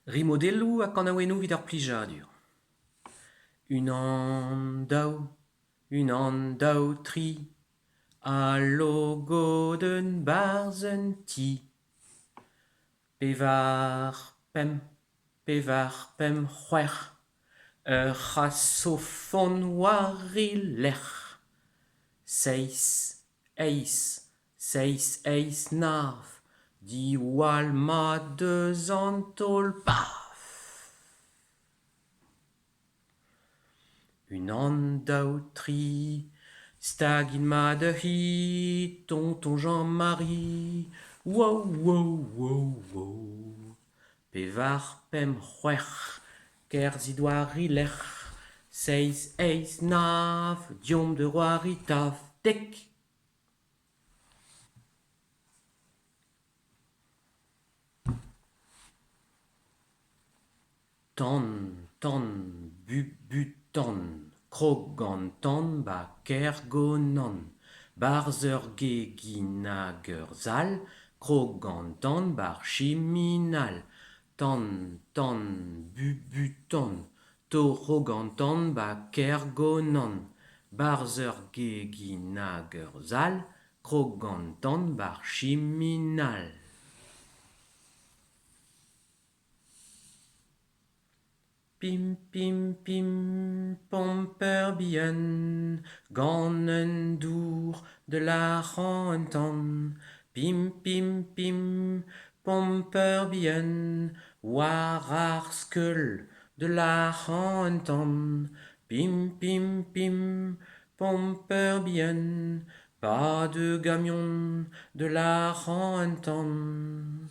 Rimodello a kanaouennou vid ar plijadur. Unan daou tri, a logoden barzen ti. Pevar pem c'hwec'h, ur c'hasofon war e lec'h. Seis nav, diwall ma deus an taol paf. Unan daou tri, stagin ma de hi, tonton Jean-Marie, wow, wow, wow, wow. Pevar pem c'hwec'h, kerzhid war e lec'h. Seis nav, diom de war e tav, dek. Tan, bu-tan, krog an tan ba kergonan. Barz ur gegin hag ur zal, krog an tan bar chiminal. Tan, bu-tan, torrog an tan ba kergonan. Barz ur gegin hag ur zal, krog an tan bar chiminal. Pim, pomper bien, gant un dour de la c'hantan. Pim, pomper bien, war ar skeul de la c'hantan. Pim, pomper bien, pas de gamion de la c'hantan.